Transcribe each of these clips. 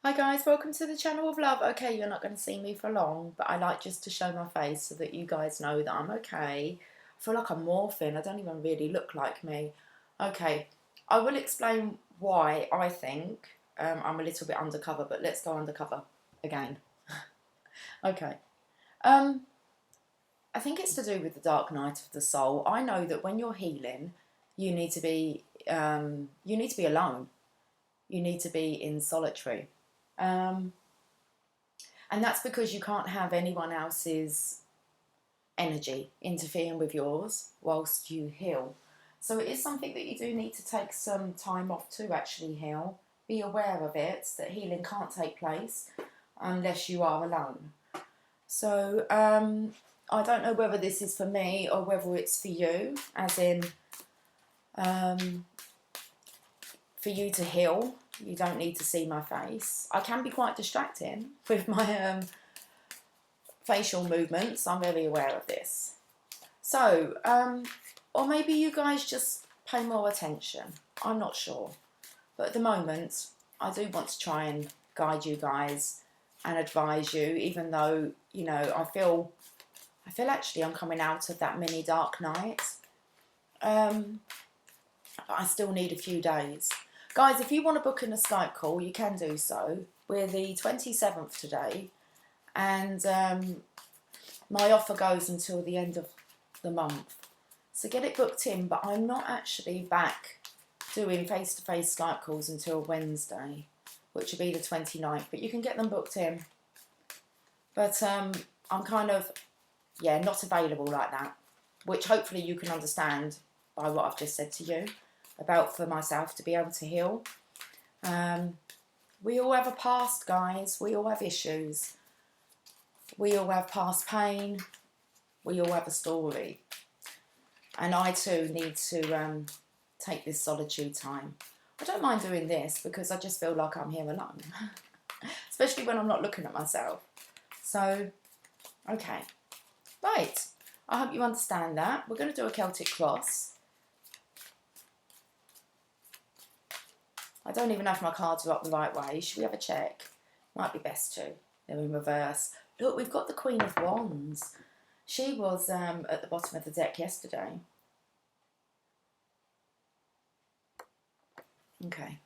Hi guys, welcome to the channel of love. Okay, you're not going to see me for long, but I like just to show my face so that you guys know that I'm okay. I feel like I'm morphing. I don't even really look like me. Okay, I will explain why I think I'm a little bit undercover, but let's go undercover again. Okay. I think it's to do with the dark night of the soul. I know that when you're healing, you need to be alone. You need to be in solitary. And that's because you can't have anyone else's energy interfering with yours whilst you heal. So it is something that you do need to take some time off to actually heal. Be aware of it, that healing can't take place unless you are alone. So I don't know whether this is for me or whether it's for you, as in for you to heal. You don't need to see my face. I can be quite distracting with my facial movements. I'm very aware of this. So, or maybe you guys just pay more attention. I'm not sure. But at the moment, I do want to try and guide you guys and advise you, even though, you know, I feel actually I'm coming out of that mini dark night. But I still need a few days. Guys, if you want to book in a Skype call, you can do so. We're the 27th today, and my offer goes until the end of the month. So get it booked in, but I'm not actually back doing face-to-face Skype calls until Wednesday, which will be the 29th, but you can get them booked in. But I'm kind of, yeah, not available like that, which hopefully you can understand by what I've just said to you about for myself to be able to heal. We all have a past, guys. We all have issues. We all have past pain. We all have a story. And I too need to take this solitude time. I don't mind doing this because I just feel like I'm here alone. Especially when I'm not looking at myself. So, okay. Right. I hope you understand that. We're going to do a Celtic Cross. I don't even know if my cards are up the right way. Should we have a check? Might be best to. They're in reverse. Look, we've got the Queen of Wands. She was at the bottom of the deck yesterday. Okay.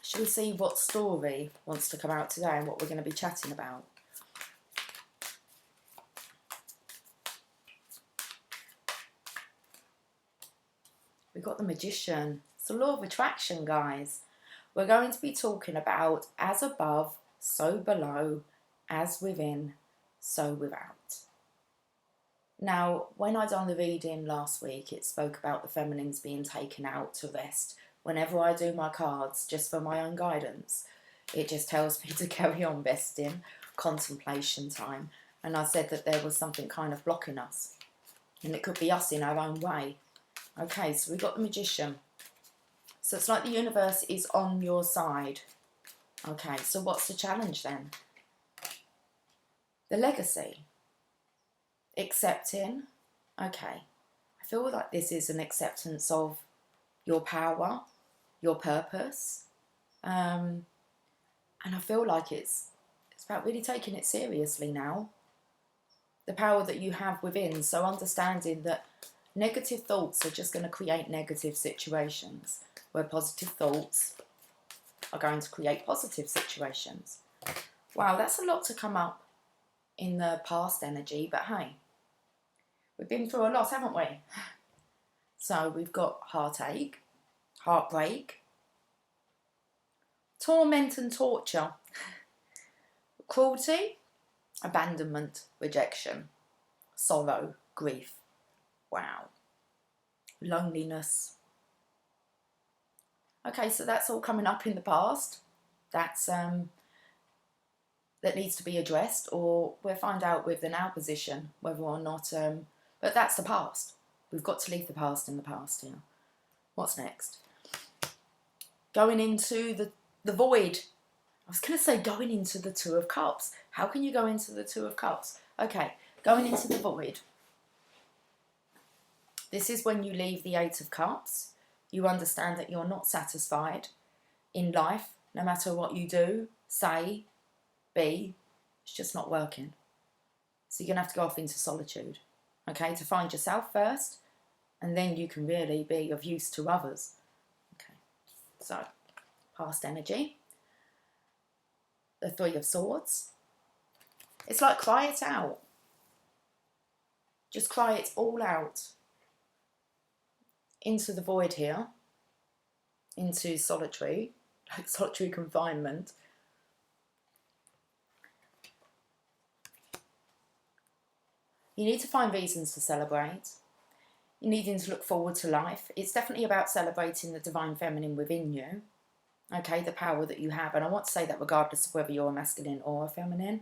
Shall we see what story wants to come out today and what we're going to be chatting about? We've got the Magician. It's the law of attraction, guys. We're going to be talking about as above, so below, as within, so without. Now, when I done the reading last week, it spoke about the feminines being taken out to rest. Whenever I do my cards, just for my own guidance, it just tells me to carry on resting, contemplation time. And I said that there was something kind of blocking us. And it could be us in our own way. Okay, so we've got the Magician. So it's like the universe is on your side. Okay, so what's the challenge then? The legacy. Accepting. Okay, I feel like this is an acceptance of your power, your purpose. And I feel like it's about really taking it seriously now. The power that you have within. So understanding that negative thoughts are just going to create negative situations, where positive thoughts are going to create positive situations. Wow, that's a lot to come up in the past energy, but hey, we've been through a lot, haven't we? So we've got heartache, heartbreak, torment and torture, cruelty, abandonment, rejection, sorrow, grief. Wow. Loneliness. Okay, so that's all coming up in the past. That's that needs to be addressed, or we'll find out with the now position whether or not. But that's the past. We've got to leave the past in the past. Yeah. What's next? Going into the void. I was going to say going into the Two of Cups. How can you go into the Two of Cups? Okay, going into the void. This is when you leave the Eight of Cups. You understand that you're not satisfied. in life, no matter what you do, say, be, it's just not working. So you're going to have to go off into solitude, okay, to find yourself first, and then you can really be of use to others. Okay, so past energy, the Three of Swords. It's like cry it out. Just cry it all out into the void here, into solitary, like solitary confinement. You need to find reasons to celebrate. You're needing to look forward to life. It's definitely about celebrating the divine feminine within you. Okay, the power that you have. And I want to say that regardless of whether you're a masculine or a feminine.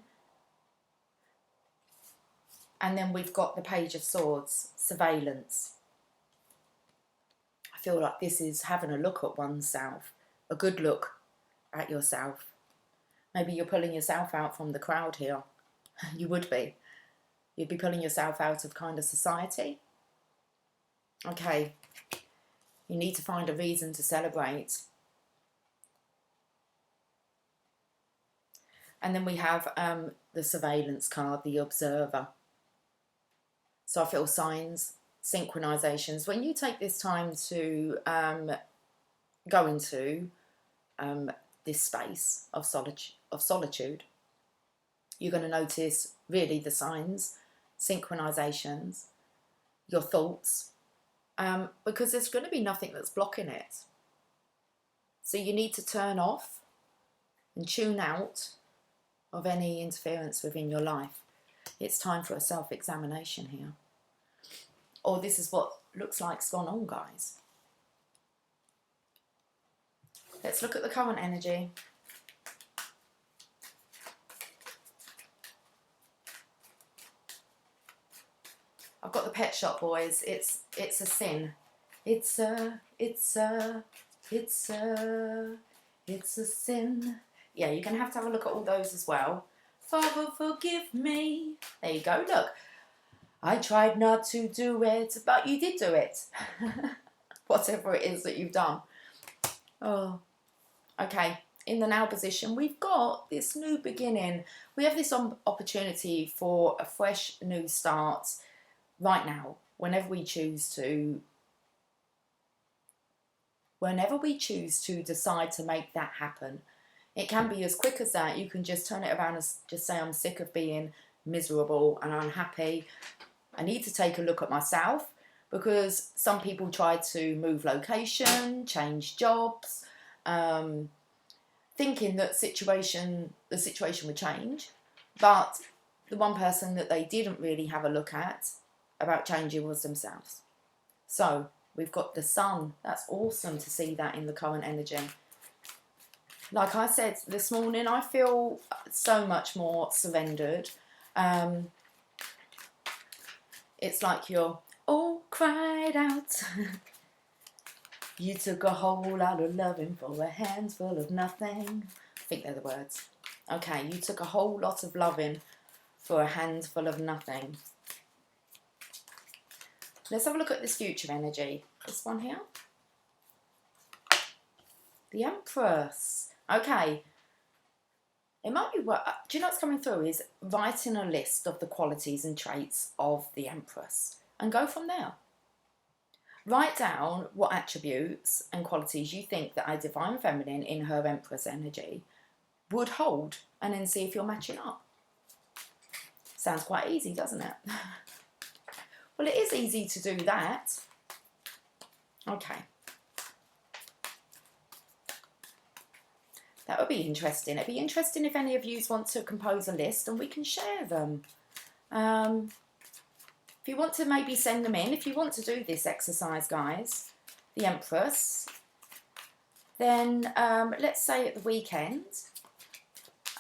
And then we've got the Page of Swords, surveillance. I feel like this is having a look at oneself, a good look at yourself. Maybe you're pulling yourself out from the crowd here. You would be. You'd be pulling yourself out of kind of society. Okay, you need to find a reason to celebrate. And then we have the surveillance card, the observer. So I feel signs, synchronizations. When you take this time to go into this space of solitude, you're going to notice really the signs, synchronizations, your thoughts, because there's going to be nothing that's blocking it. So you need to turn off and tune out of any interference within your life. It's time for a self-examination here. Or this is what looks like's gone on, guys. Let's look at the current energy. I've got the Pet Shop Boys. It's a sin. It's a sin. Yeah, you're going to have a look at all those as well. Father, forgive me. There you go, look. I tried not to do it, but you did do it. Whatever it is that you've done. Oh, okay. In the now position, we've got this new beginning. We have this opportunity for a fresh new start right now, whenever we choose to decide to make that happen. It can be as quick as that. You can just turn it around and just say, I'm sick of being miserable and unhappy. I need to take a look at myself, because some people try to move location, change jobs, thinking that the situation would change. But the one person that they didn't really have a look at about changing was themselves. So we've got the Sun. That's awesome to see that in the current energy. Like I said this morning, I feel so much more surrendered. It's like you're all cried out. You took a whole lot of loving for a handful of nothing. I think they're the words. Okay, you took a whole lot of loving for a handful of nothing. Let's have a look at this future energy. This one here. The Empress. Okay. It might be what, do you know what's coming through is writing a list of the qualities and traits of the Empress and go from there. Write down what attributes and qualities you think that a divine feminine in her Empress energy would hold, and then see if you're matching up. Sounds quite easy, doesn't it? Well, it is easy to do that. Okay. That would be interesting. It'd be interesting if any of you want to compose a list and we can share them. If you want to maybe send them in, if you want to do this exercise, guys, the Empress, then let's say at the weekend,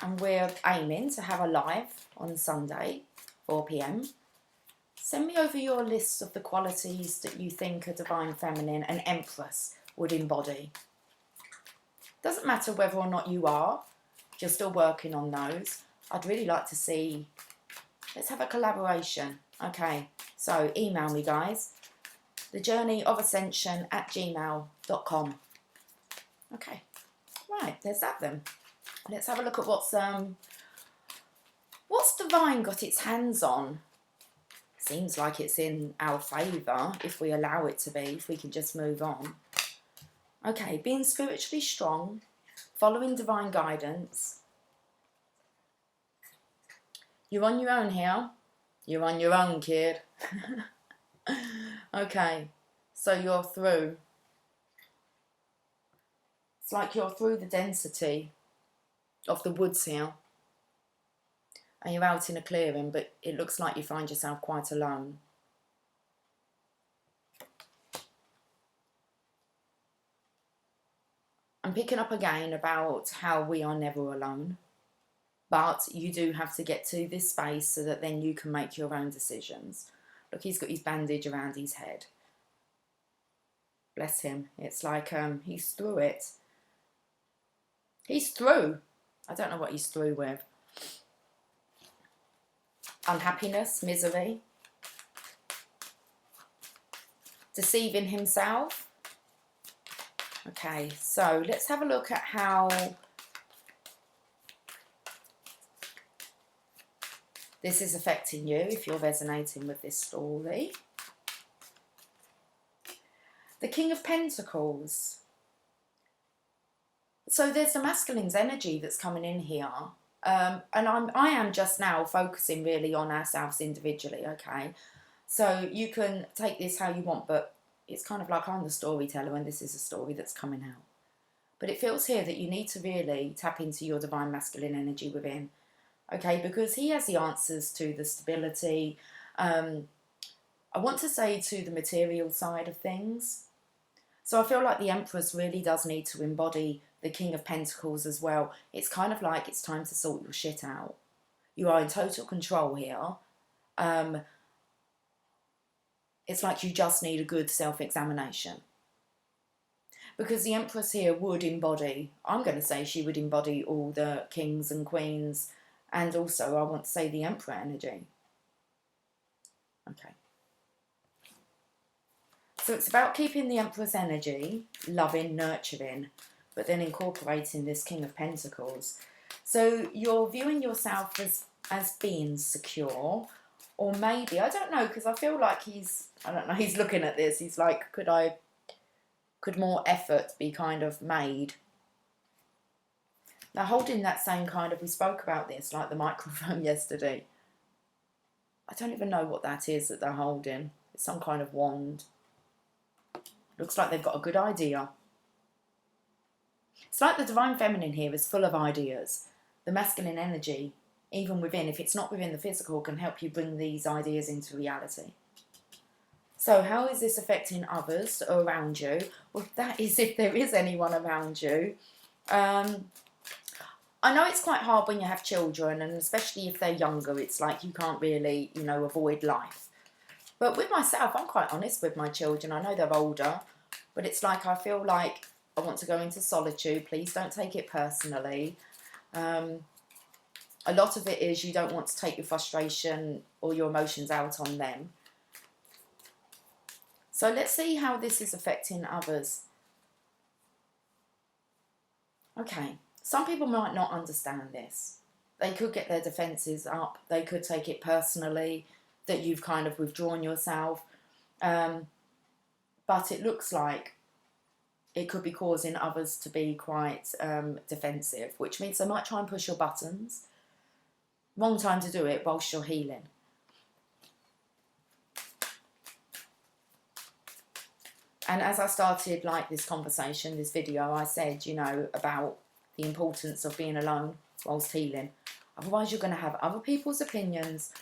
and we're aiming to have a live on Sunday, 4 PM. Send me over your lists of the qualities that you think a divine feminine, an Empress, would embody. Doesn't matter whether or not you are, if you're still working on those. I'd really like to see, let's have a collaboration. Okay, so email me, guys. thejourneyofascension@gmail.com. Okay, Right, there's that then. Let's have a look at what's divine got its hands on. Seems like it's in our favour if we allow it to be, if we can just move on. Okay, being spiritually strong, following divine guidance. You're on your own here. You're on your own, kid. Okay, so you're through. It's like you're through the density of the woods here. And you're out in a clearing, but it looks like you find yourself quite alone. I'm picking up again about how we are never alone. But you do have to get to this space so that then you can make your own decisions. Look, he's got his bandage around his head. Bless him. It's like he's through it. He's through. I don't know what he's through with. Unhappiness, misery. Deceiving himself. Okay, so let's have a look at how this is affecting you, if you're resonating with this story. The King of Pentacles. So there's the masculine's energy that's coming in here. And I am just now focusing really on ourselves individually, okay? So you can take this how you want, but it's kind of like I'm the storyteller and this is a story that's coming out. But it feels here that you need to really tap into your divine masculine energy within. Okay, because he has the answers to the stability. I want to say to the material side of things. So I feel like the Empress really does need to embody the King of Pentacles as well. It's kind of like it's time to sort your shit out. You are in total control here. It's like you just need a good self-examination. Because the Empress here would embody, I'm going to say she would embody all the kings and queens. And also, I want to say the Emperor energy. Okay. So it's about keeping the Empress energy, loving, nurturing, but then incorporating this King of Pentacles. So you're viewing yourself as being secure, or maybe, I don't know, because I feel like he's looking at this. He's like, could more effort be kind of made? Now, holding that same kind of, we spoke about this, like the microphone yesterday. I don't even know what that is that they're holding. It's some kind of wand. Looks like they've got a good idea. It's like the divine feminine here is full of ideas. The masculine energy, even within, if it's not within the physical, can help you bring these ideas into reality. So how is this affecting others around you? Well, that is if there is anyone around you. I know it's quite hard when you have children, and especially if they're younger, it's like you can't really, avoid life. But with myself, I'm quite honest with my children. I know they're older, but it's like I feel like I want to go into solitude. Please don't take it personally. A lot of it is you don't want to take your frustration or your emotions out on them. So let's see how this is affecting others. Okay. Some people might not understand this. They could get their defences up. They could take it personally that you've kind of withdrawn yourself. But it looks like it could be causing others to be quite defensive, which means they might try and push your buttons. Wrong time to do it whilst you're healing. And as I started like this conversation, this video, I said, about the importance of being alone whilst healing. Otherwise, you're going to have other people's opinions,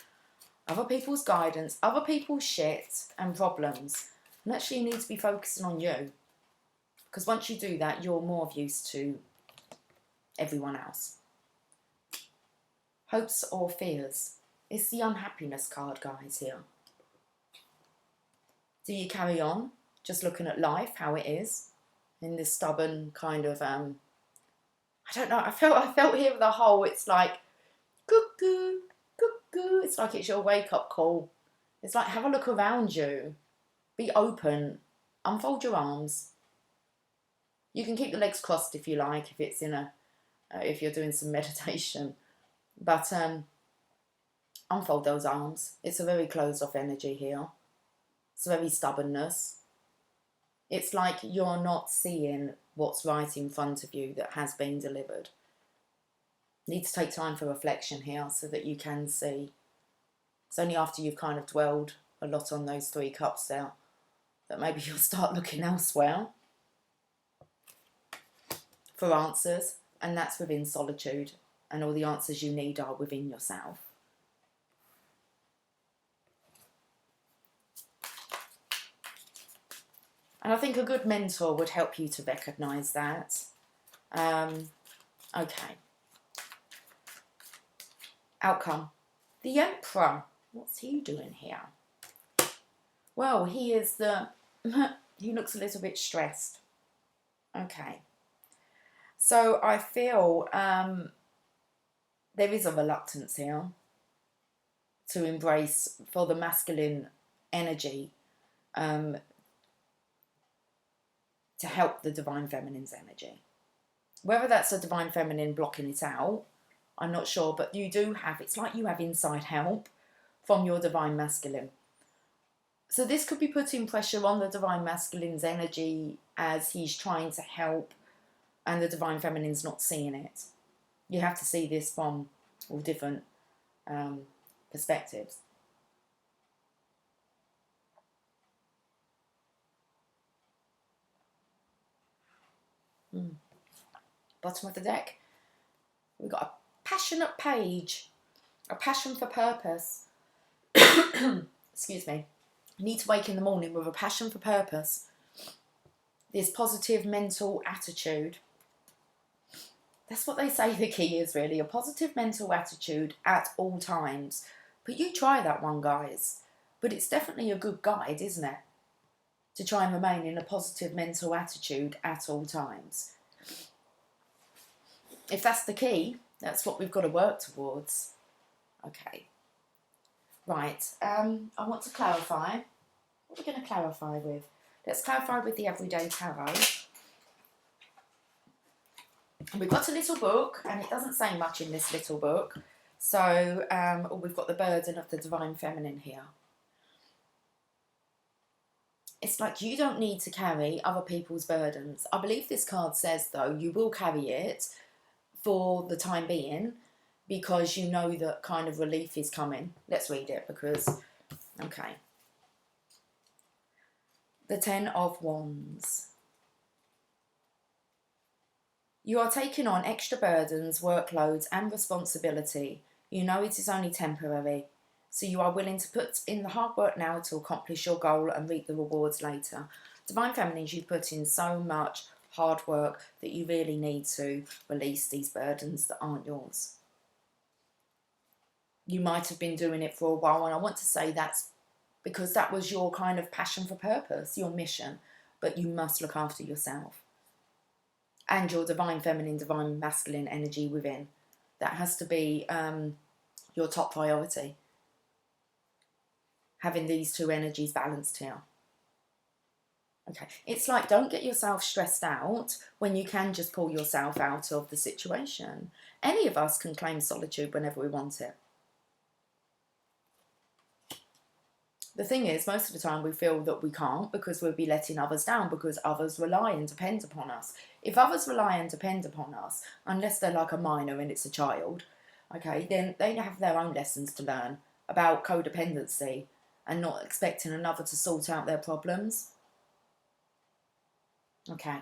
other people's guidance, other people's shit and problems. And actually, you need to be focusing on you. Because once you do that, you're more of use to everyone else. Hopes or fears. It's the unhappiness card, guys, here. Do you carry on, just looking at life, how it is, in this stubborn kind of... I don't know, I felt here with the whole, it's like, cuckoo, cuckoo. It's like it's your wake-up call. It's like, have a look around you. Be open. Unfold your arms. You can keep the legs crossed if you like, if it's in a, if you're doing some meditation. But unfold those arms. It's a very closed off energy here. It's very stubbornness. It's like you're not seeing what's right in front of you that has been delivered. Need to take time for reflection here so that you can see. It's only after you've kind of dwelled a lot on those 3 cups there that maybe you'll start looking elsewhere for answers, and that's within solitude, and all the answers you need are within yourself. And I think a good mentor would help you to recognise that. Okay. Outcome. The Emperor. What's he doing here? Well, he is the... he looks a little bit stressed. Okay. So I feel there is a reluctance here to embrace for the masculine energy to help the divine feminine's energy. Whether that's a divine feminine blocking it out, I'm not sure, but you do have, it's like you have inside help from your divine masculine. So this could be putting pressure on the divine masculine's energy as he's trying to help and the divine feminine's not seeing it. You have to see this from all different perspectives. Bottom of the deck, we've got a passionate page, a passion for purpose. Excuse me. You need to wake in the morning with a passion for purpose. This positive mental attitude. That's what they say the key is, really. A positive mental attitude at all times. But you try that one, guys. But it's definitely a good guide, isn't it? To try and remain in a positive mental attitude at all times. If that's the key, that's what we've got to work towards. Okay. Right. I want to clarify. What are we going to clarify with? Let's clarify with the Everyday Tarot. And we've got a little book, and it doesn't say much in this little book. So we've got the burden of the divine feminine here. It's like you don't need to carry other people's burdens. I believe this card says, though, you will carry it for the time being because you know that kind of relief is coming. Let's read it because, okay. The 10 of Wands. You are taking on extra burdens, workloads and responsibility. You know it is only temporary. So you are willing to put in the hard work now to accomplish your goal and reap the rewards later. Divine Feminines, you've put in so much hard work that you really need to release these burdens that aren't yours. You might have been doing it for a while, and I want to say that's because that was your kind of passion for purpose, your mission, but you must look after yourself. And your divine feminine, divine masculine energy within. That has to be your top priority. Having these two energies balanced here. Okay, it's like don't get yourself stressed out when you can just pull yourself out of the situation. Any of us can claim solitude whenever we want it. The thing is, most of the time we feel that we can't because we'll be letting others down because others rely and depend upon us. If others rely and depend upon us, unless they're like a minor and it's a child, okay, then they have their own lessons to learn about codependency and not expecting another to sort out their problems. Okay,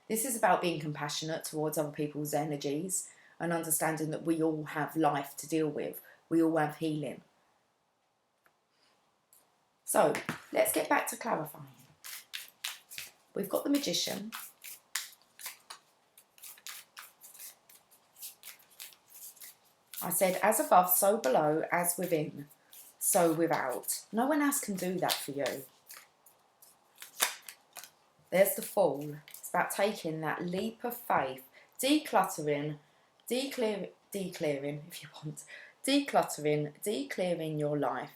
this is about being compassionate towards other people's energies and understanding that we all have life to deal with. We all have healing. So, let's get back to clarifying. We've got the Magician. I said, as above, so below, as within, so without. No one else can do that for you. There's the Fool. It's about taking that leap of faith, decluttering, declearing if you want, declearing your life.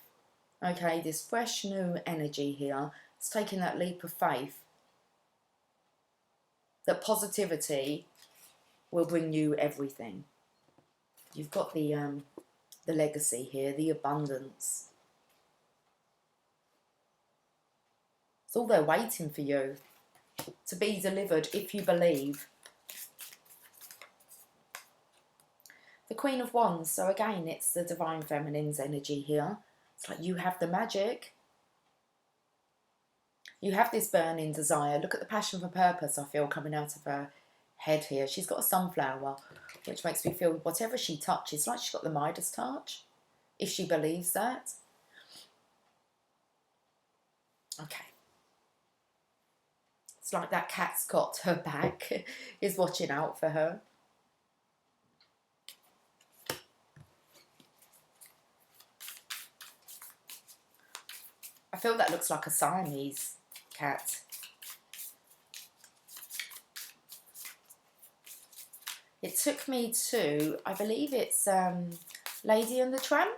Okay, this fresh new energy here. It's taking that leap of faith that positivity will bring you everything. You've got the legacy here, the abundance. It's all there waiting for you to be delivered if you believe. The Queen of Wands, so again, it's the Divine Feminine's energy here. It's like you have the magic. You have this burning desire. Look at the passion for purpose, I feel, coming out of her head here. She's got a sunflower, which makes me feel whatever she touches, like she's got the Midas touch, if she believes that. Okay. It's like that cat's got her back, is watching out for her. I feel that looks like a Siamese cat. It took me to, I believe it's Lady and the Tramp.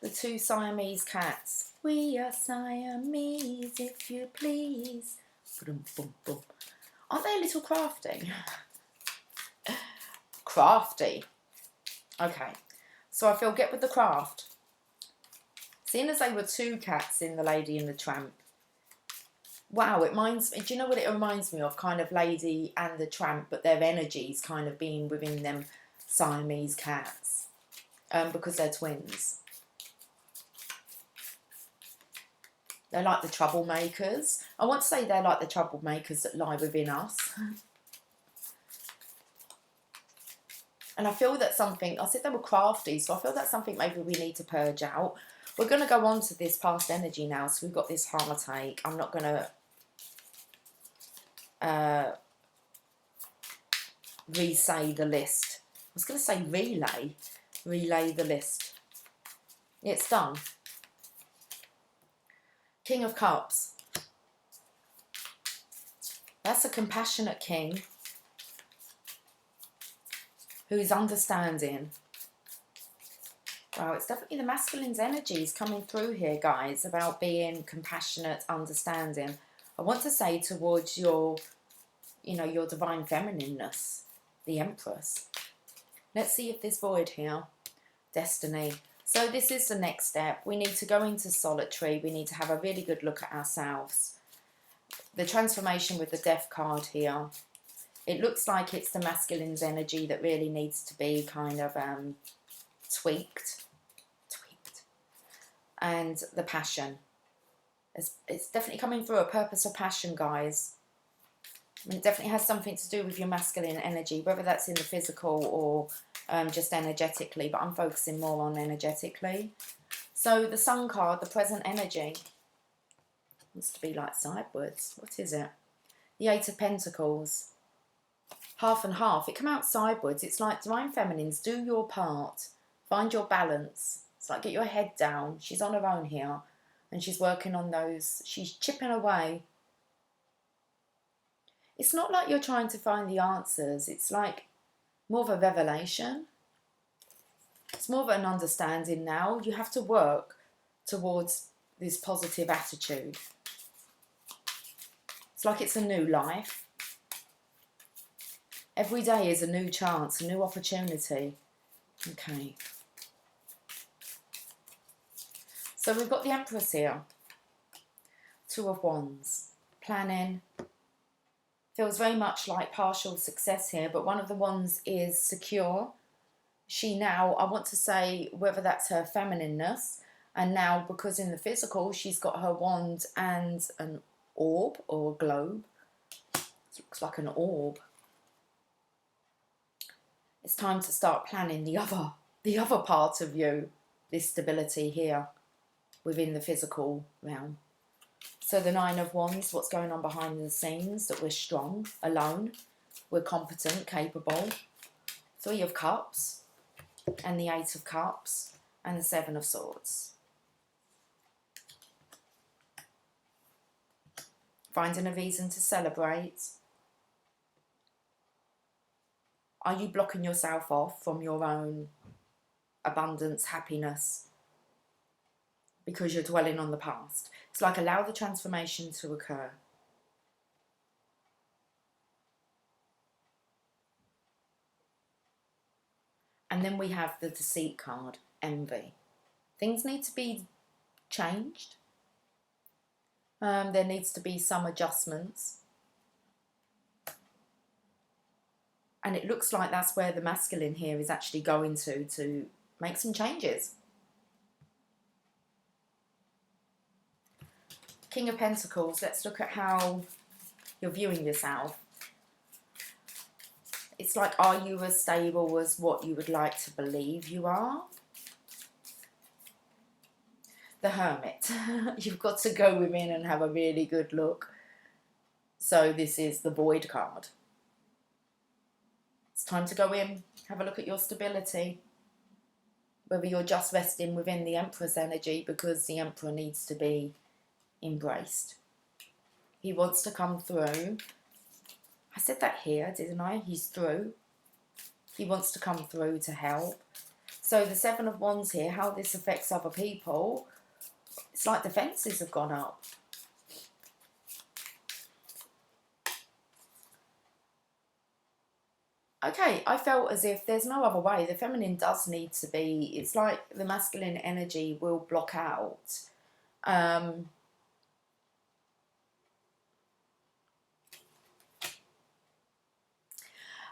The two Siamese cats. We are Siamese, if you please. Boom, boom, boom. Aren't they a little crafty? Crafty. Okay. So I feel get with the craft. Seeing as they were two cats in the Lady and the Tramp. Wow, it reminds me, do you know what it reminds me of? Kind of Lady and the Tramp, but their energies kind of being within them Siamese cats. Because they're twins. They're like the troublemakers. I want to say they're like the troublemakers that lie within us. And I feel that something, I said they were crafty, so I feel that's something maybe we need to purge out. We're going to go on to this past energy now. So we've got this heartache. I'm not going to re-say the list. I was going to say relay the list. It's done. King of Cups. That's a compassionate king who's understanding. Wow, it's definitely the masculine's energies coming through here, guys, about being compassionate, understanding. I want to say towards your, you know, your divine feminineness, the Empress. Let's see if this void here, destiny. So this is the next step. We need to go into solitary. We need to have a really good look at ourselves. The transformation with the Death card here. It looks like it's the masculine's energy that really needs to be kind of tweaked. And the passion. It's definitely coming through a purpose or passion, guys. I mean, it definitely has something to do with your masculine energy, whether that's in the physical or just energetically, but I'm focusing more on energetically. So the Sun card, the present energy, wants to be like sideways. What is it? The Eight of Pentacles. Half and half. It come out sideways. It's like divine feminines, do your part. Find your balance. It's like get your head down. She's on her own here. And she's working on those. She's chipping away. It's not like you're trying to find the answers. It's like more of a revelation. It's more of an understanding now. You have to work towards this positive attitude. It's like it's a new life. Every day is a new chance, a new opportunity. Okay. So we've got the Empress here. Two of Wands. Planning. Feels very much like partial success here, but one of the wands is secure. She now, I want to say, whether that's her feminineness, and now because in the physical she's got her wand and an orb or a globe. It looks like an orb. It's time to start planning the other part of you, this stability here within the physical realm. So the Nine of Wands, what's going on behind the scenes, that we're strong, alone, we're competent, capable. Three of Cups, and the Eight of Cups, and the Seven of Swords. Finding a reason to celebrate. Are you blocking yourself off from your own abundance, happiness, because you're dwelling on the past? It's like allow the transformation to occur. And then we have the Deceit card, Envy. Things need to be changed. There needs to be some adjustments. And it looks like that's where the masculine here is actually going to make some changes. King of Pentacles, let's look at how you're viewing yourself. It's like, are you as stable as what you would like to believe you are? The Hermit. You've got to go within and have a really good look. So this is the Void card. It's time to go in, have a look at your stability. Whether you're just resting within the Empress energy, because the Emperor needs to be embraced. He wants to come through. I said that here, didn't I? He's through. He wants to come through to help. So the Seven of Wands here, how this affects other people, it's like defences have gone up. Okay, I felt as if there's no other way. The feminine does need to be, it's like the masculine energy will block out.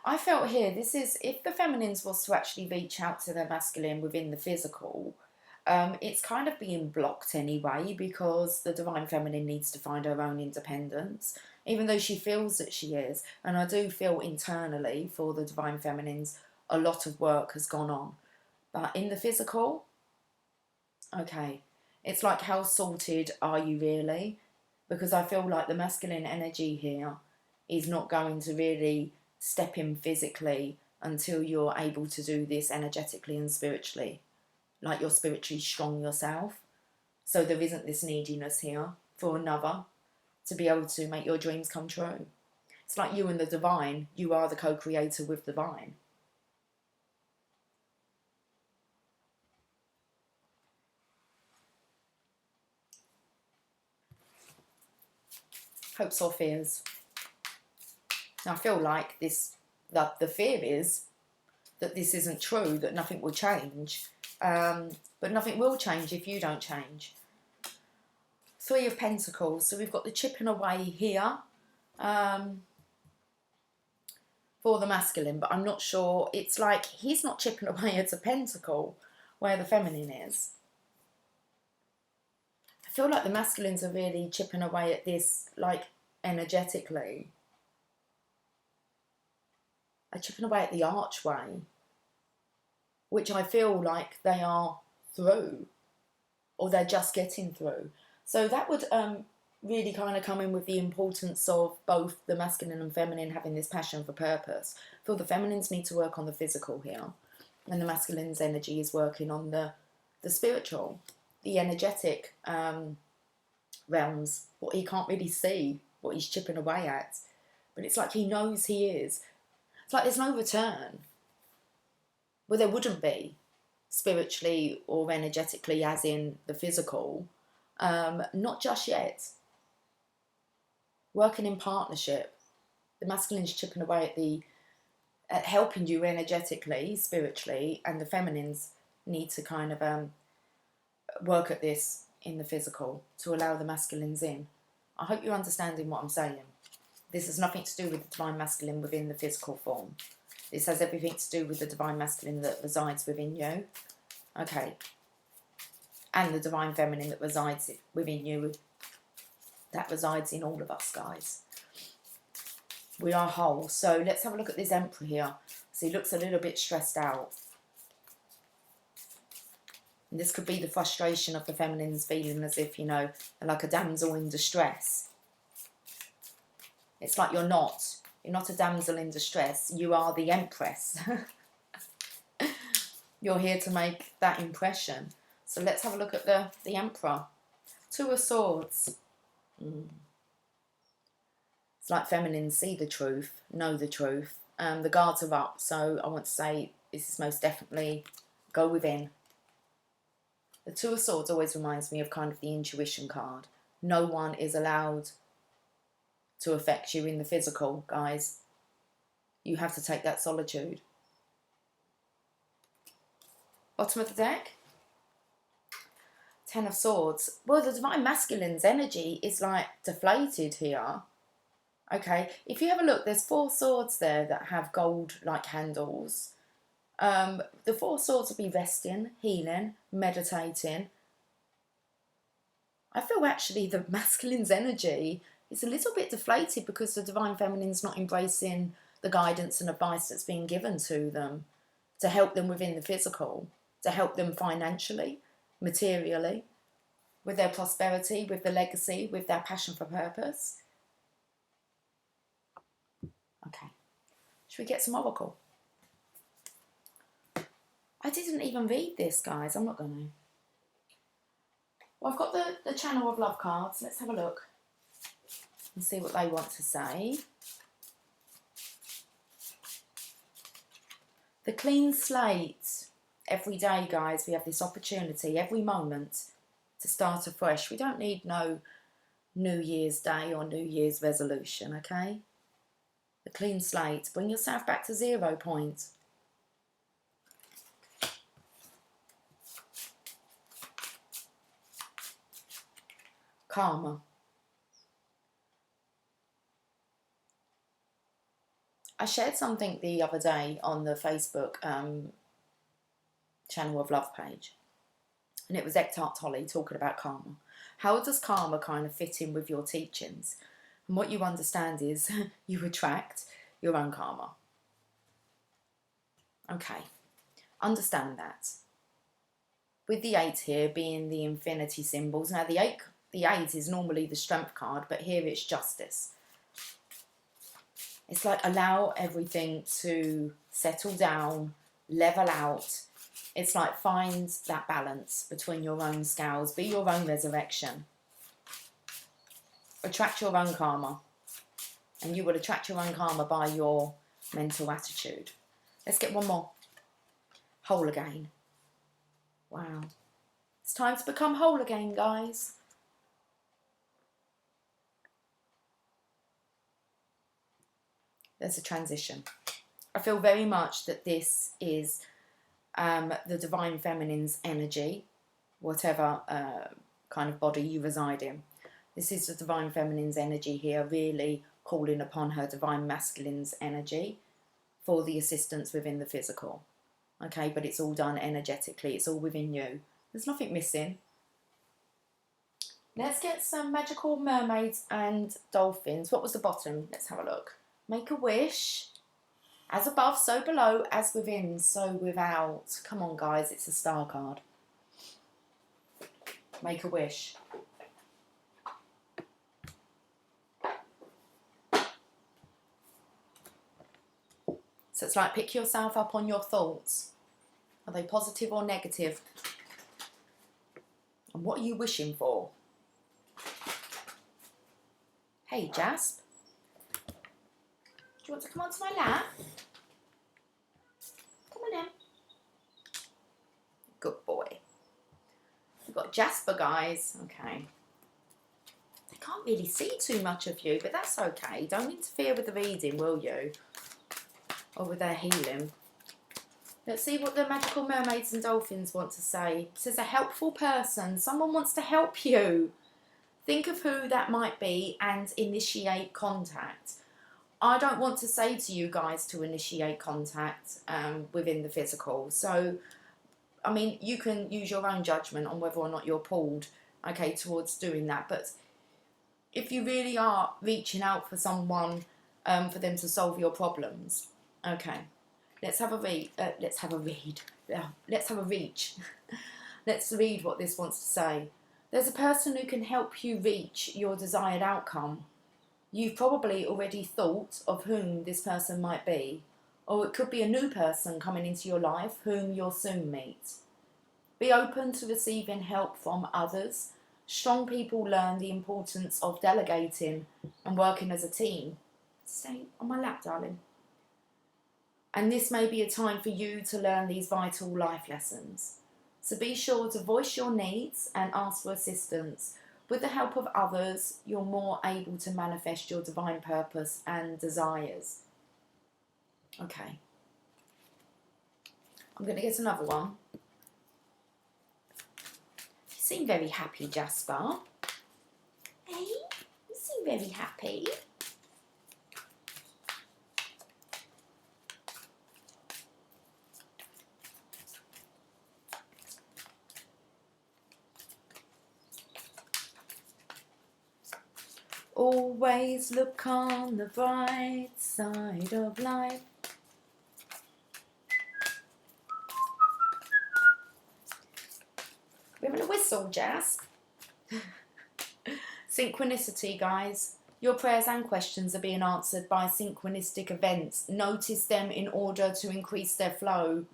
I felt here, this is, if the feminines was to actually reach out to their masculine within the physical, it's kind of being blocked anyway, because the divine feminine needs to find her own independence, even though she feels that she is. And I do feel internally for the divine feminines, a lot of work has gone on. But in the physical, okay, it's like, how sorted are you really? Because I feel like the masculine energy here is not going to really step in physically until you're able to do this energetically and spiritually. Like you're spiritually strong yourself. So there isn't this neediness here for another to be able to make your dreams come true. It's like you and the divine. You are the co-creator with divine. Hopes or fears. Now I feel like this, that the fear is that this isn't true, that nothing will change. But nothing will change if you don't change. Three of Pentacles. So we've got the chipping away here for the masculine, but I'm not sure. It's like he's not chipping away at a pentacle where the feminine is. I feel like the masculines are really chipping away at this, like energetically. They're chipping away at the archway, which I feel like they are through, or they're just getting through. So that would really kind of come in with the importance of both the masculine and feminine having this passion for purpose. I feel the feminines need to work on the physical here, and the masculine's energy is working on the spiritual, the energetic realms, what he can't really see, what he's chipping away at. But it's like he knows he is. It's like there's no return. Well, there wouldn't be, spiritually or energetically, as in the physical. Not just yet. Working in partnership. The masculine's chipping away at helping you energetically, spiritually, and the feminines need to kind of work at this in the physical to allow the masculines in. I hope you're understanding what I'm saying. This has nothing to do with the divine masculine within the physical form. This has everything to do with the divine masculine that resides within you. Okay. And the divine feminine that resides within you. That resides in all of us, guys. We are whole. So let's have a look at this Emperor here. So he looks a little bit stressed out. And this could be the frustration of the feminines feeling as if, you know, they're like a damsel in distress. It's like you're not a damsel in distress. You are the Empress. You're here to make that impression. So let's have a look at the Emperor. Two of Swords. It's like feminines see the truth, know the truth. The guards are up, so I want to say this is most definitely go within. The Two of Swords always reminds me of kind of the intuition card. No one is allowed to affect you in the physical, guys. You have to take that solitude. Bottom of the deck. Ten of Swords. Well, the Divine Masculine's energy is like deflated here. Okay, if you have a look, there's 4 swords there that have gold-like handles. The 4 swords will be resting, healing, meditating. I feel actually the masculine's energy is a little bit deflated because the Divine Feminine's not embracing the guidance and advice that's being given to them to help them within the physical, to help them financially, materially, with their prosperity, with the legacy, with their passion for purpose. Okay, should we get some oracle? I didn't even read this, guys. I'm not going to. Well, I've got the Channel of Love cards. Let's have a look and see what they want to say. The clean slate. Every day, guys, we have this opportunity, every moment, to start afresh. We don't need no New Year's Day or New Year's resolution, okay? The clean slate. Bring yourself back to 0 point. Karma. I shared something the other day on the Facebook Channel of Love page, and it was Eckhart Tolle talking about karma. How does karma kind of fit in with your teachings? And what you understand is you attract your own karma. Okay, understand that. With the 8 here being the infinity symbols. Now the 8 is normally the strength card, but here it's justice. It's like allow everything to settle down, level out. It's like find that balance between your own scales. Be your own resurrection. Attract your own karma. And you will attract your own karma by your mental attitude. Let's get one more. Whole again. Wow. It's time to become whole again, guys. There's a transition. I feel very much that this is the Divine Feminine's energy, whatever kind of body you reside in. This is the Divine Feminine's energy here, really calling upon her Divine Masculine's energy for the assistance within the physical. Okay, but it's all done energetically. It's all within you. There's nothing missing. Let's get some magical mermaids and dolphins. What was the bottom? Let's have a look. Make a wish. As above, so below, as within, so without. Come on, guys, it's a star card. Make a wish. So it's like pick yourself up on your thoughts. Are they positive or negative? And what are you wishing for? Hey, Jasp. Do you want to come onto my lap? Come on in. Good boy. We've got Jasper, guys. Okay. They can't really see too much of you, but that's okay. Don't interfere with the reading, will you? Or with their healing. Let's see what the magical mermaids and dolphins want to say. It says a helpful person. Someone wants to help you. Think of who that might be and initiate contact. I don't want to say to you guys to initiate contact within the physical. So, I mean, you can use your own judgment on whether or not you're pulled, okay, towards doing that. But if you really are reaching out for someone for them to solve your problems, okay, let's have a read. Let's have a read. Let's have a reach. Let's read what this wants to say. There's a person who can help you reach your desired outcome. You've probably already thought of whom this person might be, or it could be a new person coming into your life whom you'll soon meet. Be open to receiving help from others. Strong people learn the importance of delegating and working as a team. Stay on my lap, darling. And this may be a time for you to learn these vital life lessons. So be sure to voice your needs and ask for assistance. With the help of others, you're more able to manifest your divine purpose and desires. Okay. I'm going to get another one. seem very happy, Jasper. Hey, you seem very happy. Always look on the bright side of life. We're having a whistle, Jas. Synchronicity, guys. Your prayers and questions are being answered by synchronistic events. Notice them in order to increase their flow.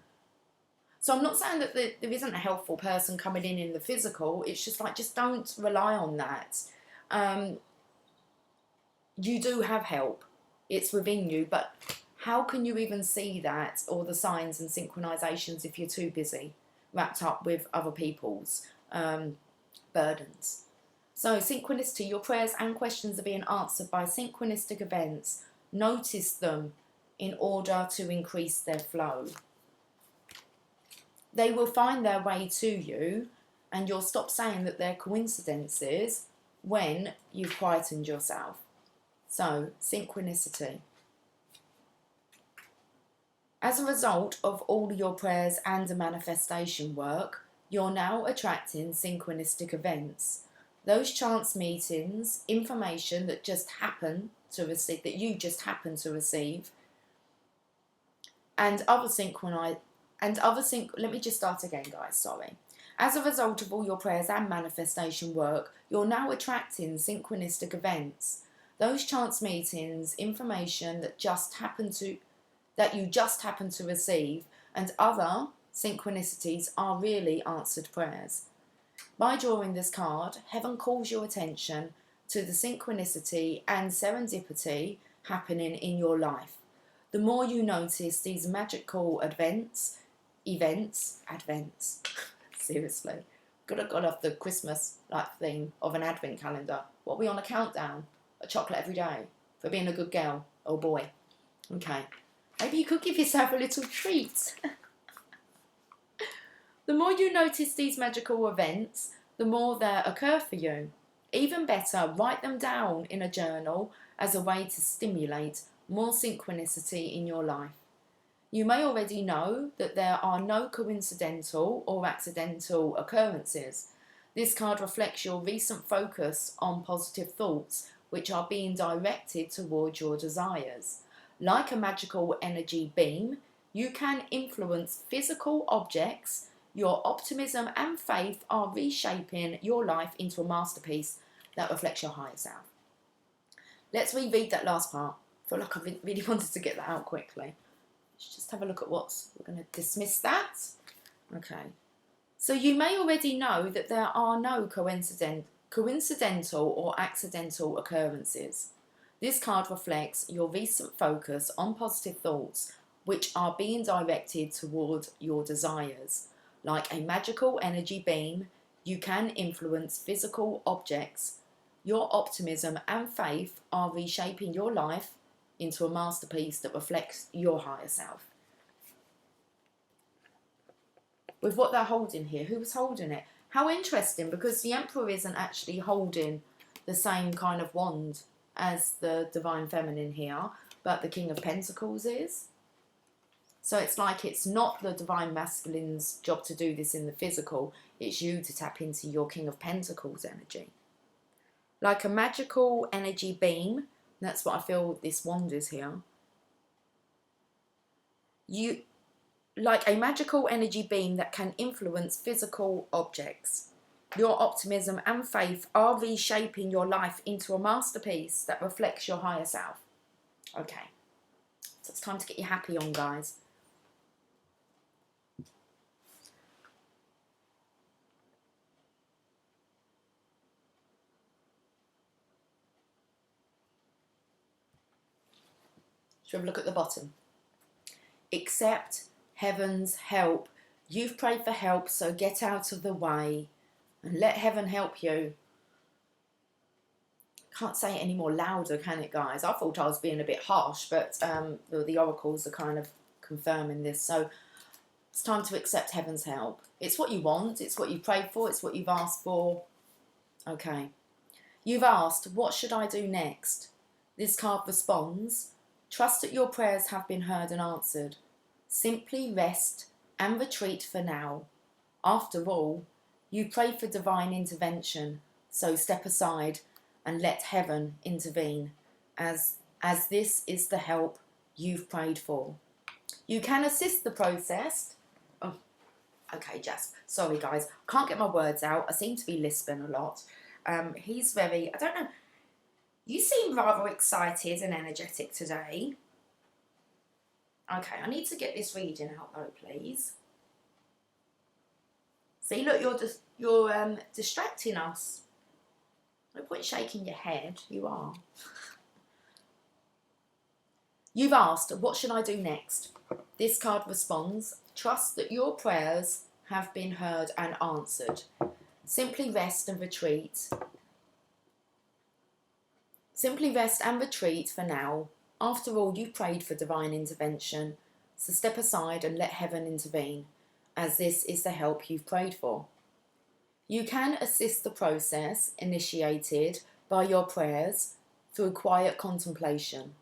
So I'm not saying that there isn't a helpful person coming in the physical. It's just like, just don't rely on that. You do have help. It's within you, but how can you even see that, or the signs and synchronizations, if you're too busy, wrapped up with other people's burdens? So synchronicity, your prayers and questions are being answered by synchronistic events. Notice them in order to increase their flow. They will find their way to you, and you'll stop saying that they're coincidences when you've quietened yourself. So, synchronicity. As a result of all your prayers and the manifestation work, you're now attracting synchronistic events. Those chance meetings, information that just happen to receive, that you just happen to receive, let me just start again, guys, sorry. As a result of all your prayers and manifestation work, you're now attracting synchronistic events. Those chance meetings, information that you just happen to receive, and other synchronicities are really answered prayers. By drawing this card, heaven calls your attention to the synchronicity and serendipity happening in your life. The more you notice these magical advents, seriously, could have got off the Christmas theme of an advent calendar. What are we on, a countdown? A chocolate every day for being a good girl or boy. Okay, maybe you could give yourself a little treat. The more you notice these magical events, the more they occur for you. Even better, write them down in a journal as a way to stimulate more synchronicity in your life. You may already know that there are no coincidental or accidental occurrences. This card reflects your recent focus on positive thoughts, which are being directed towards your desires. Like a magical energy beam, you can influence physical objects. Your optimism and faith are reshaping your life into a masterpiece that reflects your higher self. Let's reread that last part. I feel like I really wanted to get that out quickly. Let's just have a look at we're going to dismiss that. Okay. So you may already know that there are no coincidental or accidental occurrences. This card reflects your recent focus on positive thoughts, which are being directed toward your desires. Like a magical energy beam, you can influence physical objects. Your optimism and faith are reshaping your life into a masterpiece that reflects your higher self. With what they're holding here, who was holding it? How interesting, because the Emperor isn't actually holding the same kind of wand as the Divine Feminine here, but the King of Pentacles is. So it's like it's not the Divine Masculine's job to do this in the physical, it's you to tap into your King of Pentacles energy. Like a magical energy beam, that's what I feel this wand is here. Like a magical energy beam that can influence physical objects. Your optimism and faith are reshaping your life into a masterpiece that reflects your higher self. Okay, so it's time to get you happy on, guys. Should we look at the bottom? Accept heaven's help. You've prayed for help, so get out of the way and let heaven help you. Can't say it any more louder, can it, guys? I thought I was being a bit harsh, but the oracles are kind of confirming this. So It's time to accept heaven's help. It's what you want, it's what you prayed for, it's what you've asked for. Okay. You've asked, what should I do next? This card responds, trust that your prayers have been heard and answered. Simply rest and retreat for now. After all, you pray for divine intervention, so step aside and let heaven intervene, as this is the help you've prayed for. You can assist the process. Oh, okay, Jasper. Sorry, guys. I can't get my words out. I seem to be lisping a lot. He's very, I don't know. You seem rather excited and energetic today. Okay, I need to get this reading out though, please. See, look, you're distracting us. No point shaking your head. You are. You've asked, what should I do next? This card responds, trust that your prayers have been heard and answered. Simply rest and retreat. Simply rest and retreat for now. After all, you prayed for divine intervention, so step aside and let heaven intervene, as this is the help you've prayed for. You can assist the process initiated by your prayers through quiet contemplation.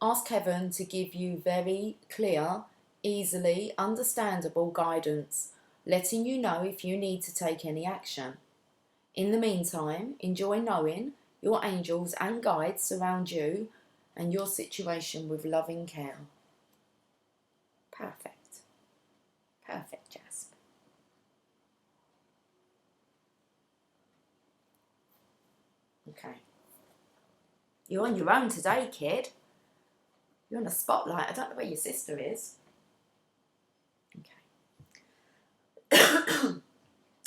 Ask heaven to give you very clear, easily understandable guidance, letting you know if you need to take any action. In the meantime, enjoy knowing your angels and guides surround you and your situation with loving care. Perfect. Perfect, Jasper. Okay. You're on your own today, kid. You're in a spotlight. I don't know where your sister is. Okay.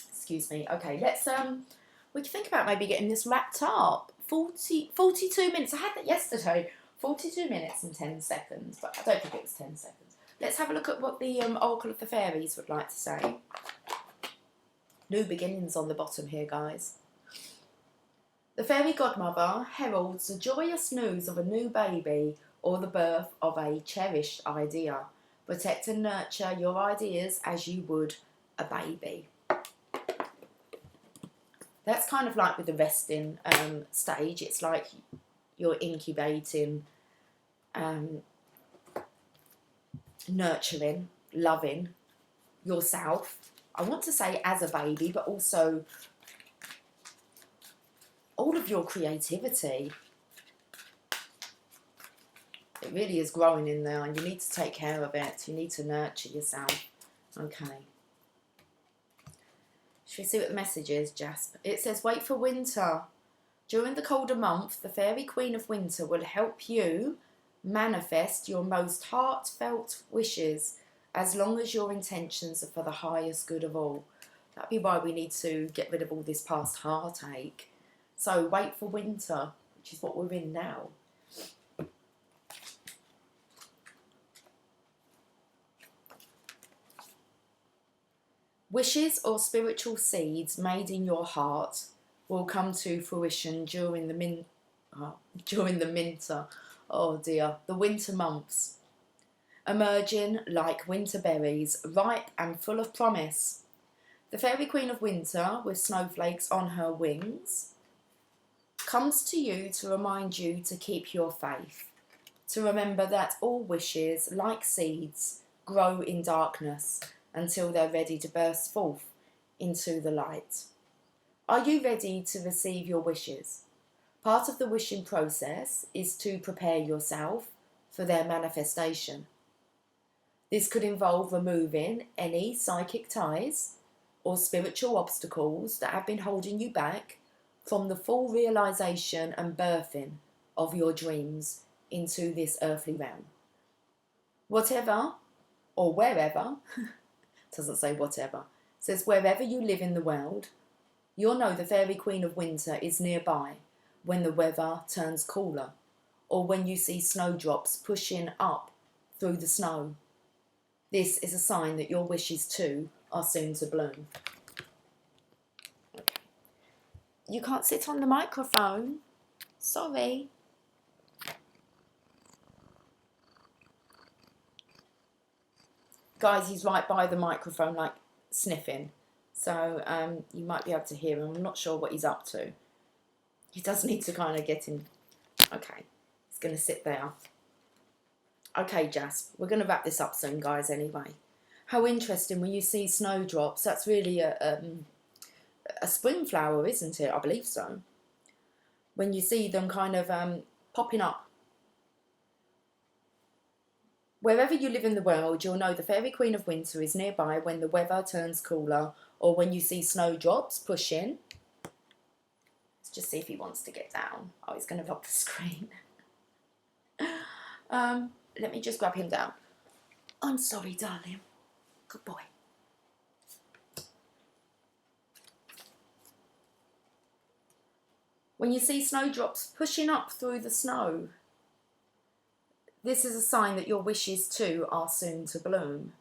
Excuse me. Okay, let's we can think about maybe getting this wrapped up. 42 minutes. I had that yesterday. 42 minutes and 10 seconds, but I don't think it was 10 seconds. Let's have a look at what the Oracle of the Fairies would like to say. New beginnings on the bottom here, guys. The fairy godmother heralds the joyous news of a new baby or the birth of a cherished idea. Protect and nurture your ideas as you would a baby. That's kind of like with the resting stage. It's like you're incubating, nurturing, loving yourself. I want to say as a baby, but also all of your creativity. It really is growing in there and you need to take care of it. You need to nurture yourself. Okay. Should we see what the message is, Jasper? It says, wait for winter. During the colder month, the Fairy Queen of Winter will help you manifest your most heartfelt wishes as long as your intentions are for the highest good of all. That'd be why we need to get rid of all this past heartache. So wait for winter, which is what we're in now. Wishes or spiritual seeds made in your heart will come to fruition during the winter months, emerging like winter berries, ripe and full of promise. The Fairy Queen of Winter, with snowflakes on her wings, comes to you to remind you to keep your faith, to remember that all wishes, like seeds, grow in darkness until they're ready to burst forth into the light. Are you ready to receive your wishes? Part of the wishing process is to prepare yourself for their manifestation. This could involve removing any psychic ties or spiritual obstacles that have been holding you back from the full realization and birthing of your dreams into this earthly realm. Whatever or wherever, doesn't say whatever, it says wherever you live in the world, you'll know the Fairy Queen of Winter is nearby when the weather turns cooler or when you see snowdrops pushing up through the snow. This is a sign that your wishes too are soon to bloom. Okay. You can't sit on the microphone. Sorry. Guys, he's right by the microphone, like sniffing. So you might be able to hear him. I'm not sure what he's up to. He does need to kind of get him. Okay, he's going to sit there. Okay, Jasp, we're going to wrap this up soon, guys, anyway. How interesting when you see snowdrops. That's really a spring flower, isn't it? I believe so. When you see them kind of popping up. Wherever you live in the world, you'll know the Fairy Queen of Winter is nearby when the weather turns cooler, or when you see snowdrops push in. Let's just see if he wants to get down. Oh, he's going to lock the screen. Let me just grab him down. I'm sorry, darling. Good boy. When you see snowdrops pushing up through the snow, this is a sign that your wishes too are soon to bloom.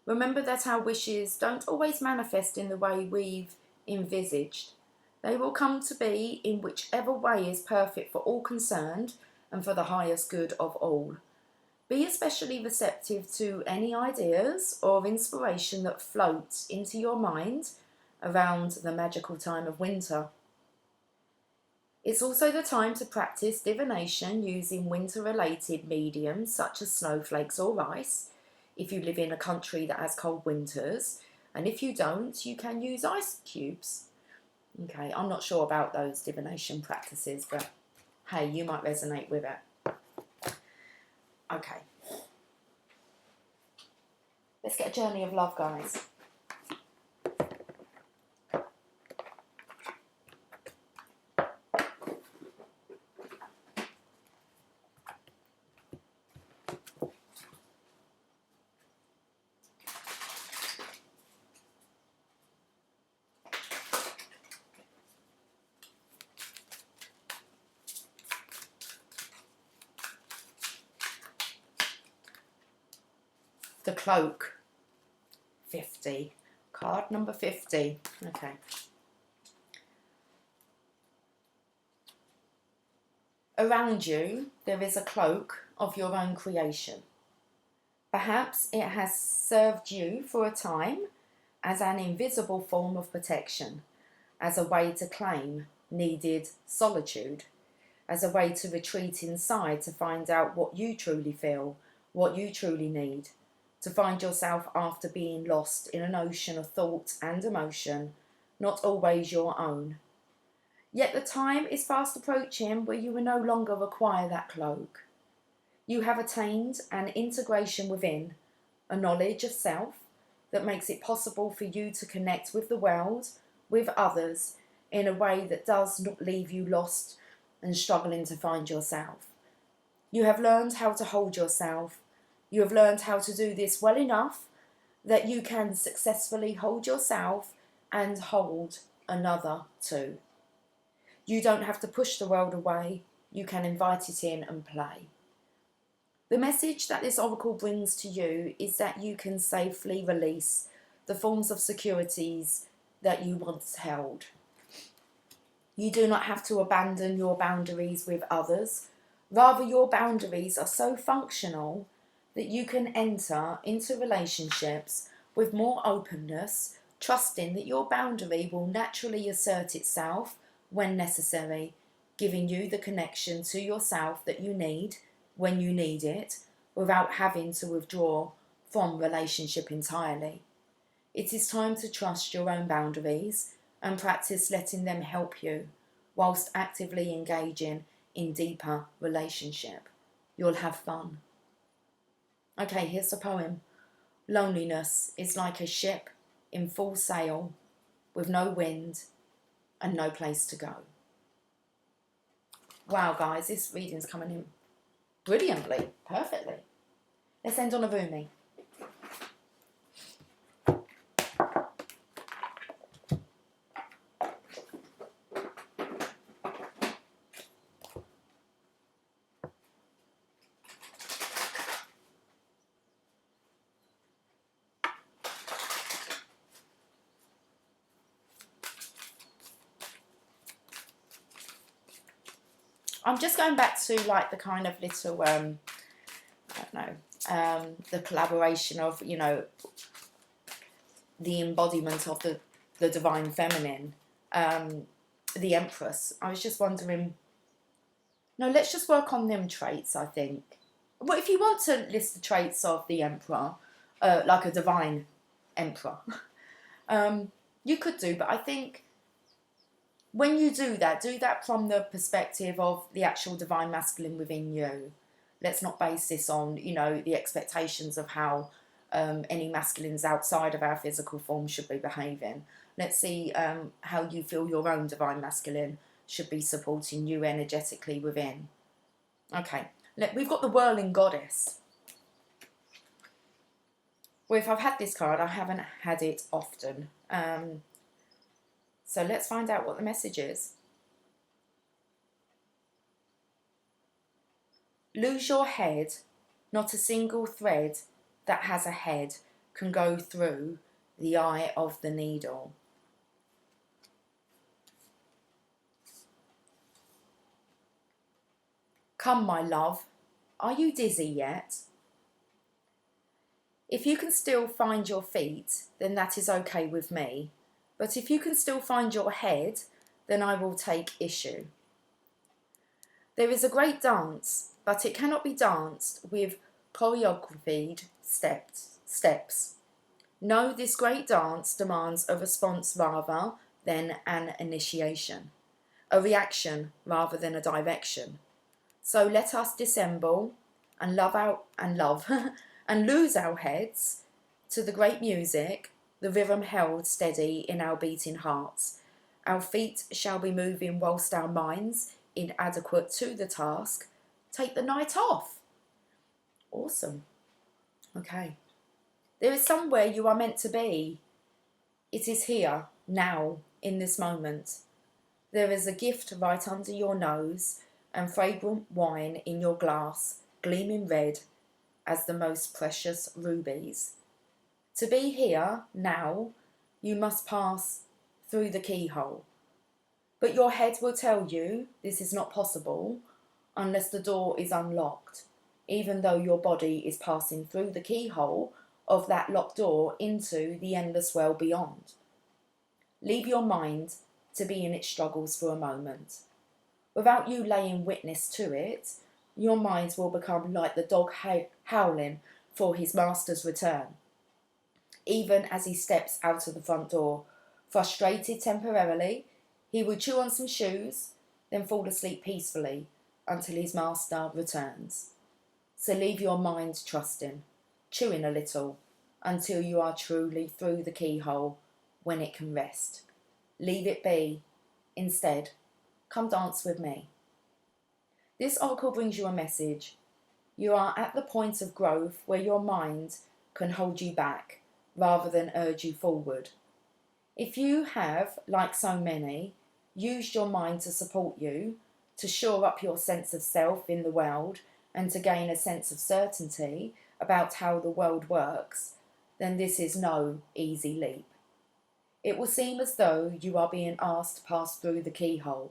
Remember that our wishes don't always manifest in the way we've envisaged. They will come to be in whichever way is perfect for all concerned and for the highest good of all. Be especially receptive to any ideas or inspiration that float into your mind around the magical time of winter. It's also the time to practice divination using winter-related mediums such as snowflakes or ice, if you live in a country that has cold winters, and if you don't, you can use ice cubes. Okay, I'm not sure about those divination practices, but hey, you might resonate with it. Okay. Let's get a journey of love, guys. The cloak, 50, card number 50, okay. Around you, there is a cloak of your own creation. Perhaps it has served you for a time as an invisible form of protection, as a way to claim needed solitude, as a way to retreat inside to find out what you truly feel, what you truly need, to find yourself after being lost in an ocean of thought and emotion, not always your own. Yet the time is fast approaching where you will no longer require that cloak. You have attained an integration within, a knowledge of self that makes it possible for you to connect with the world, with others, in a way that does not leave you lost and struggling to find yourself. You have learned how to hold yourself. You have learned how to do this well enough that you can successfully hold yourself and hold another too. You don't have to push the world away. You can invite it in and play. The message that this oracle brings to you is that you can safely release the forms of securities that you once held. You do not have to abandon your boundaries with others. Rather, your boundaries are so functional that you can enter into relationships with more openness, trusting that your boundary will naturally assert itself when necessary, giving you the connection to yourself that you need when you need it, without having to withdraw from relationship entirely. It is time to trust your own boundaries and practice letting them help you, whilst actively engaging in deeper relationship. You'll have fun. Okay, here's the poem. Loneliness is like a ship in full sail with no wind and no place to go. Wow, guys, this reading's coming in brilliantly, perfectly. Let's end on a Rumi. I'm just going back to like the kind of little, I don't know, the collaboration of, you know, the embodiment of the divine feminine, the Empress. I was just wondering, no, let's just work on them traits, I think. Well, if you want to list the traits of the Emperor, like a divine Emperor, you could do, but I think when you do that from the perspective of the actual divine masculine within you. Let's not base this on, you know, the expectations of how any masculines outside of our physical form should be behaving. Let's see how you feel your own divine masculine should be supporting you energetically within. Okay, we've got the whirling goddess. Well, if I've had this card, I haven't had it often. So let's find out what the message is. Lose your head, not a single thread that has a head can go through the eye of the needle. Come, my love, are you dizzy yet? If you can still find your feet, then that is okay with me. But if you can still find your head, then I will take issue. There is a great dance, but it cannot be danced with choreographed steps. No, this great dance demands a response rather than an initiation, a reaction rather than a direction. So let us dissemble and love and lose our heads to the great music, the rhythm held steady in our beating hearts. Our feet shall be moving whilst our minds, inadequate to the task, take the night off. Awesome. Okay. There is somewhere you are meant to be. It is here, now, in this moment. There is a gift right under your nose and fragrant wine in your glass, gleaming red as the most precious rubies. To be here, now, you must pass through the keyhole. But your head will tell you this is not possible unless the door is unlocked, even though your body is passing through the keyhole of that locked door into the endless world beyond. Leave your mind to be in its struggles for a moment. Without you laying witness to it, your mind will become like the dog howling for his master's return. Even as he steps out of the front door, frustrated temporarily, he will chew on some shoes, then fall asleep peacefully until his master returns. So leave your mind trusting, chewing a little, until you are truly through the keyhole when it can rest. Leave it be. Instead, come dance with me. This oracle brings you a message. You are at the point of growth where your mind can hold you back rather than urge you forward. If you have, like so many, used your mind to support you, to shore up your sense of self in the world, and to gain a sense of certainty about how the world works, then this is no easy leap. It will seem as though you are being asked to pass through the keyhole.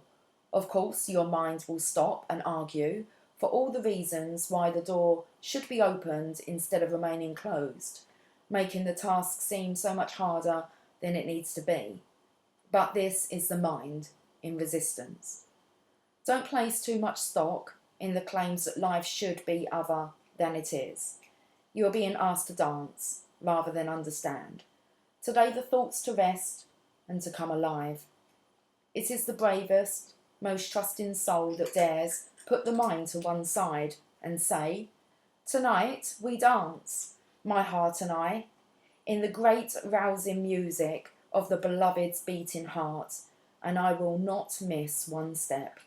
Of course, your mind will stop and argue for all the reasons why the door should be opened instead of remaining closed, making the task seem so much harder than it needs to be. But this is the mind in resistance. Don't place too much stock in the claims that life should be other than it is. You are being asked to dance rather than understand, to lay the thoughts to rest and to come alive. It is the bravest, most trusting soul that dares put the mind to one side and say, "Tonight we dance, my heart and I, in the great rousing music of the beloved's beating heart, and I will not miss one step."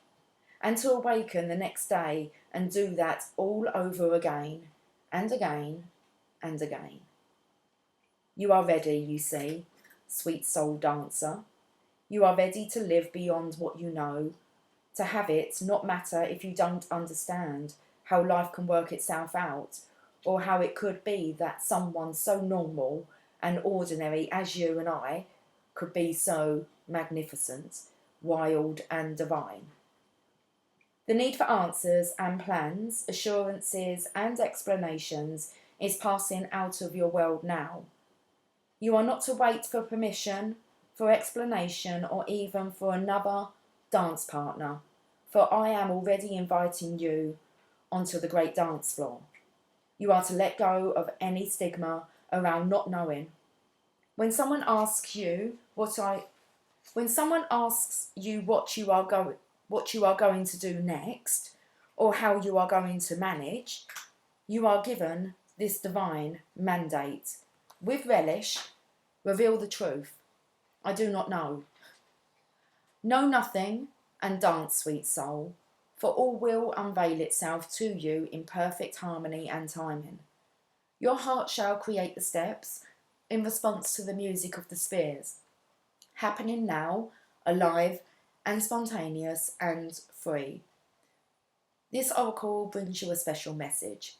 And to awaken the next day and do that all over again, and again, and again. You are ready, you see, sweet soul dancer. You are ready to live beyond what you know, to have it not matter if you don't understand how life can work itself out, or how it could be that someone so normal and ordinary as you and I could be so magnificent, wild and divine. The need for answers and plans, assurances and explanations is passing out of your world now. You are not to wait for permission, for explanation, or even for another dance partner, for I am already inviting you onto the great dance floor. You are to let go of any stigma around not knowing. When someone asks you what you are going to do next, or how you are going to manage, you are given this divine mandate. With relish, reveal the truth. I do not know. Know nothing and dance, sweet soul, for all will unveil itself to you in perfect harmony and timing. Your heart shall create the steps in response to the music of the spheres, happening now, alive and spontaneous and free. This oracle brings you a special message.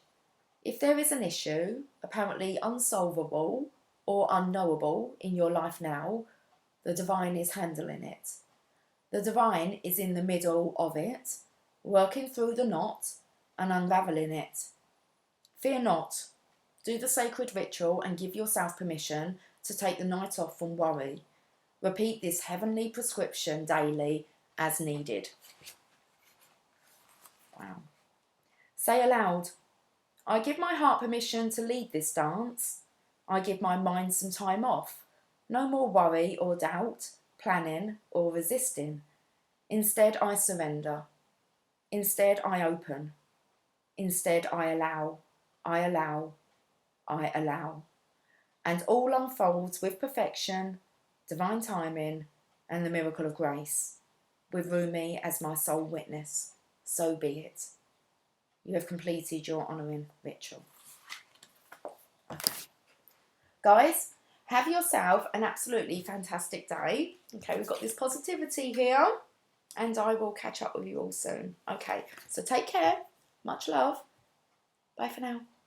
If there is an issue, apparently unsolvable or unknowable in your life now, the divine is handling it. The divine is in the middle of it, working through the knot and unravelling it. Fear not. Do the sacred ritual and give yourself permission to take the night off from worry. Repeat this heavenly prescription daily as needed. Wow. Say aloud, I give my heart permission to lead this dance. I give my mind some time off. No more worry or doubt, planning or resisting. Instead, I surrender. Instead, I open. Instead, I allow. I allow. I allow. And all unfolds with perfection, divine timing, and the miracle of grace, with Rumi as my sole witness. So be it. You have completed your honouring ritual. Okay. Guys, have yourself an absolutely fantastic day. Okay, we've got this positivity here, and I will catch up with you all soon. Okay, so take care. Much love. Bye for now.